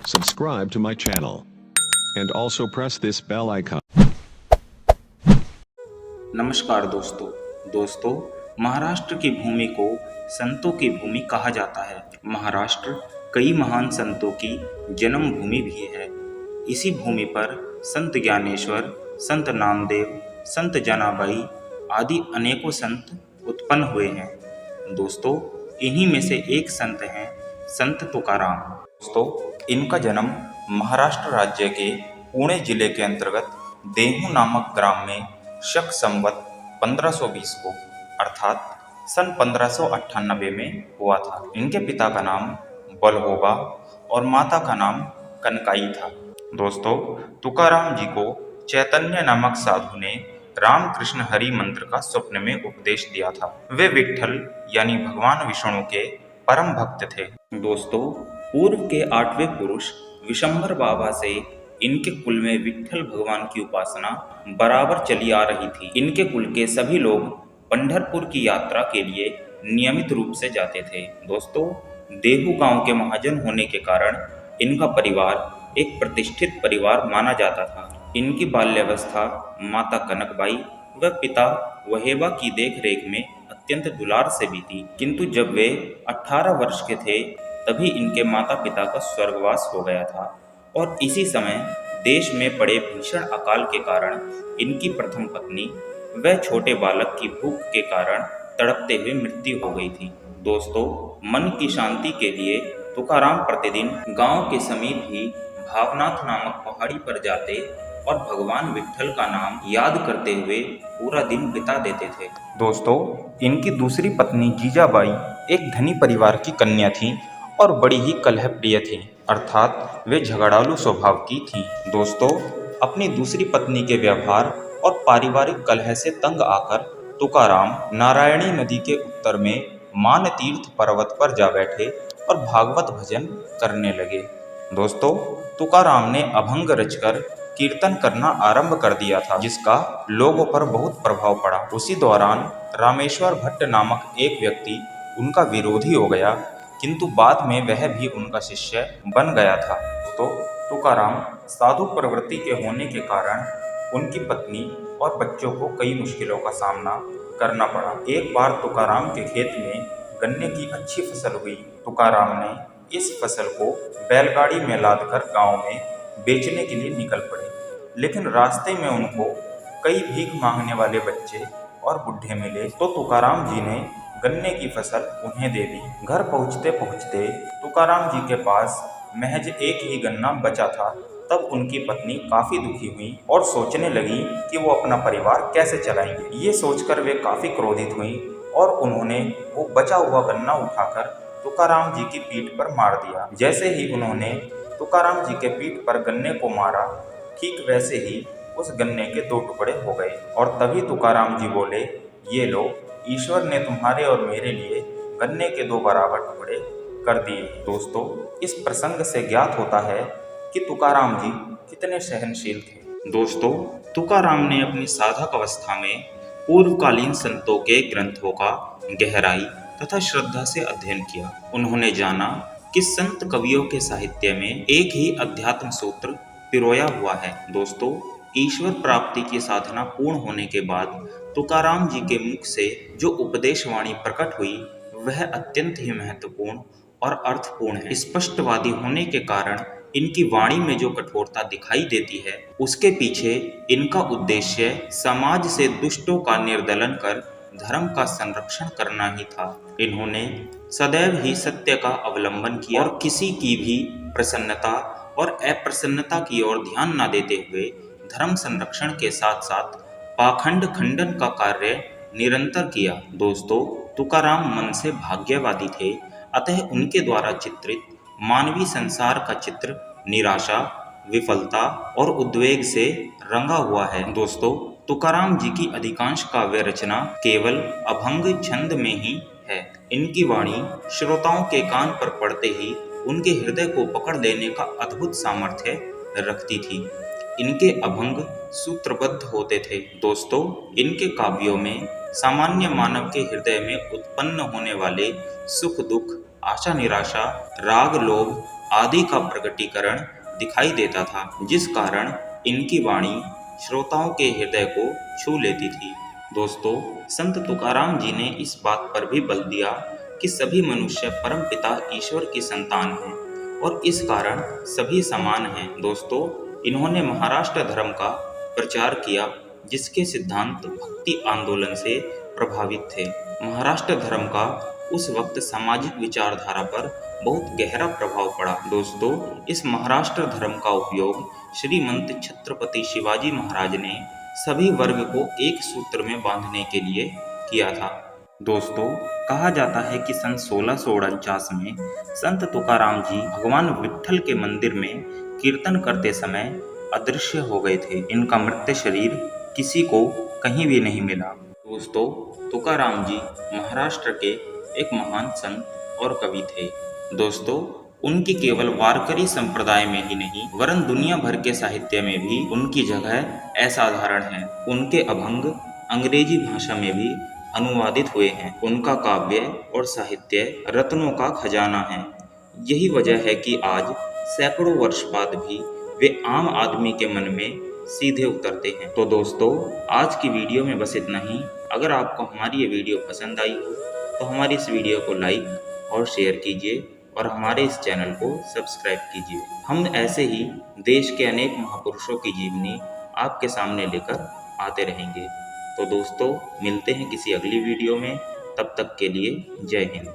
subscribe to my channel and also press this bell icon. नमस्कार दोस्तों महाराष्ट्र की भूमि को संतों की भूमि कहा जाता है। महाराष्ट्र कई महान संतों की जन्म भूमि भी है। इसी भूमि पर संत ज्ञानेश्वर, संत नामदेव, संत जनाबाई आदि अनेकों संत उत्पन्न हुए हैं। दोस्तों, इन्हीं में से एक संत हैं संत तुकाराम। दोस्तों, इनका जन्म महाराष्ट्र राज्य के पुणे जिले के अंतर्गत देहू नामक ग्राम में शक संवत 1520 को अर्थात सन 1598 में हुआ था। इनके पिता का नाम बलहोबा और माता का नाम कनकाई था। दोस्तों, तुकाराम जी को चैतन्य नामक साधु ने रामकृष्ण हरि मंत्र का स्वप्न में उपदेश दिया था। वे विट्ठल यानी भगवान विष्णु के परम भक्त थे। दोस्तों, पूर्व के 8वें पुरुष विशंबर बाबा से इनके कुल में विट्ठल भगवान की उपासना बराबर चली आ रही थी। इनके कुल के सभी लोग पंढरपुर की यात्रा के लिए नियमित रूप से जाते थे। दोस्तों, देहू गांव के महाजन होने के कारण इनका परिवार एक प्रतिष्ठित परिवार माना जाता था। इनकी बाल्यावस्था माता कनकबाई व पिता वहेबा की देखरेख में अत्यंत दुलार से बीती, किंतु जब वे 18 वर्ष के थे तभी इनके माता पिता का स्वर्गवास हो गया था और इसी समय देश में पड़े भीषण अकाल के कारण इनकी प्रथम पत्नी व छोटे बालक की भूख के कारण तड़पते हुए मृत्यु हो गई थी। दोस्तों, मन की शांति के लिए तुकाराम प्रतिदिन गांव के समीप ही भावनाथ नामक पहाड़ी पर जाते और भगवान विट्ठल का नाम याद करते हुए पूरा दिन बिता देते थे। दोस्तों, इनकी दूसरी पत्नी जीजाबाई एक धनी परिवार की कन्या थी और बड़ी ही कलह प्रिय थी, अर्थात वे झगड़ालू स्वभाव की थी। दोस्तों, अपनी दूसरी पत्नी के व्यवहार और पारिवारिक कलह से तंग आकर तुकाराम नारायणी नदी के उत्तर में मान तीर्थ पर्वत पर जा बैठे और भागवत भजन करने लगे। दोस्तों, तुकाराम ने अभंग रचकर कीर्तन करना आरंभ कर दिया था, जिसका लोगों पर बहुत प्रभाव पड़ा। उसी दौरान रामेश्वर भट्ट नामक एक व्यक्ति उनका विरोधी हो गया, किंतु बाद में वह भी उनका शिष्य बन गया था। तो तुकाराम साधु प्रवृत्ति के होने के कारण उनकी पत्नी और बच्चों को कई मुश्किलों का सामना करना पड़ा। एक बार तुकाराम के खेत में गन्ने की अच्छी फसल हुई। तुकाराम ने इस फसल को बैलगाड़ी में लादकर गांव में बेचने के लिए निकल पड़े, लेकिन रास्ते में उनको कई भीख मांगने वाले बच्चे और बुढ़े मिले, तो तुकाराम जी ने गन्ने की फसल उन्हें दे दी। घर पहुंचते पहुंचते तुकाराम जी के पास महज एक ही गन्ना बचा था। तब उनकी पत्नी काफी दुखी हुई और सोचने लगी कि वो अपना परिवार कैसे चलाएंगे। ये सोचकर वे काफी क्रोधित हुई और उन्होंने वो बचा हुआ गन्ना उठाकर तुकाराम जी की पीठ पर मार दिया। जैसे ही उन्होंने तुकाराम जी के पीठ पर गन्ने को मारा, ठीक वैसे ही उस गन्ने के 2 टुकड़े हो गए और तभी तुकाराम जी बोले, ये लो, ईश्वर ने तुम्हारे और मेरे लिए गन्ने के 2 बराबर टुकड़े कर दिए। दोस्तों, इस प्रसंग से ज्ञात होता है कि तुकाराम जी कितने सहनशील थे। दोस्तों, तुकाराम ने अपनी साधक अवस्था में पूर्वकालीन संतों के ग्रंथों का गहराई तथा श्रद्धा से अध्ययन किया। उन्होंने जाना कि संत कवियों के साहित्य में एक ही अध्यात्म सूत्र पिरोया हुआ है। दोस्तों, ईश्वर प्राप्ति की साधना पूर्ण होने के बाद तुकाराम जी के मुख से जो उपदेश वाणी प्रकट हुई वह अत्यंत ही महत्वपूर्ण और अर्थपूर्ण है। स्पष्टवादी होने के कारण इनकी वाणी में जो कठोरता दिखाई देती है, उसके पीछे इनका उद्देश्य समाज से दुष्टों का निर्दलन कर धर्म का संरक्षण करना ही था। इन्होंने सदैव ही सत्य का अवलंबन किया और किसी की भी प्रसन्नता और अप्रसन्नता की ओर ध्यान न देते हुए धर्म संरक्षण के साथ साथ पाखंड खंडन का कार्य निरंतर किया। दोस्तों, तुकाराम मन से भाग्यवादी थे, अतः उनके द्वारा चित्रित मानवीय संसार का चित्र निराशा, विफलता और उद्वेग से रंगा हुआ है। दोस्तों, तुकाराम जी की अधिकांश काव्य रचना केवल अभंग छंद में ही है। इनकी वाणी श्रोताओं के कान पर पड़ते ही उनके हृदय को पकड़ लेने का अद्भुत सामर्थ्य रखती थी। इनके अभंग सूत्रबद्ध होते थे। दोस्तों, इनके काव्यों में सामान्य मानव के हृदय में उत्पन्न होने वाले सुख दुख, आशा निराशा, राग लोभ आदि का प्रकटीकरण दिखाई देता था, जिस कारण इनकी वाणी श्रोताओं के हृदय को छू लेती थी। दोस्तों, संत तुकाराम जी ने इस बात पर भी बल दिया कि सभी मनुष्य परमपिता ईश्वर की संतान हैं और इस कारण सभी समान हैं। दोस्तों, इन्होंने महाराष्ट्र धर्म का प्रचार किया, जिसके सिद्धांत भक्ति आंदोलन से प्रभावित थे। महाराष्ट्र धर्म का उस वक्त सामाजिक विचारधारा पर बहुत गहरा प्रभाव पड़ा। दोस्तों, इस महाराष्ट्र धर्म का उपयोग श्रीमंत छत्रपति शिवाजी महाराज ने सभी वर्ग को एक सूत्र में बांधने के लिए किया था। दोस्तों, कहा जाता है कि सन 1649 में संत तुकाराम जी भगवान विट्ठल के मंदिर में कीर्तन करते समय अदृश्य हो गए थे। इनका मृत शरीर किसी को कहीं भी नहीं मिला। दोस्तों, तुकाराम जी महाराष्ट्र के एक महान संत और कवि थे। दोस्तों, उनकी केवल वारकरी संप्रदाय में ही नहीं वरन दुनिया भर के साहित्य में भी उनकी जगह असाधारण है। उनके अभंग अंग्रेजी भाषा में भी अनुवादित हुए हैं। उनका काव्य और साहित्य रत्नों का खजाना है। यही वजह है कि आज सैकड़ों वर्ष बाद भी वे आम आदमी के मन में सीधे उतरते हैं। तो दोस्तों, आज की वीडियो में बस इतना ही। अगर आपको हमारी ये वीडियो पसंद आई हो तो हमारी इस वीडियो को लाइक और शेयर कीजिए और हमारे इस चैनल को सब्सक्राइब कीजिए। हम ऐसे ही देश के अनेक महापुरुषों की जीवनी आपके सामने लेकर आते रहेंगे। तो दोस्तों, मिलते हैं किसी अगली वीडियो में। तब तक के लिए जय हिंद।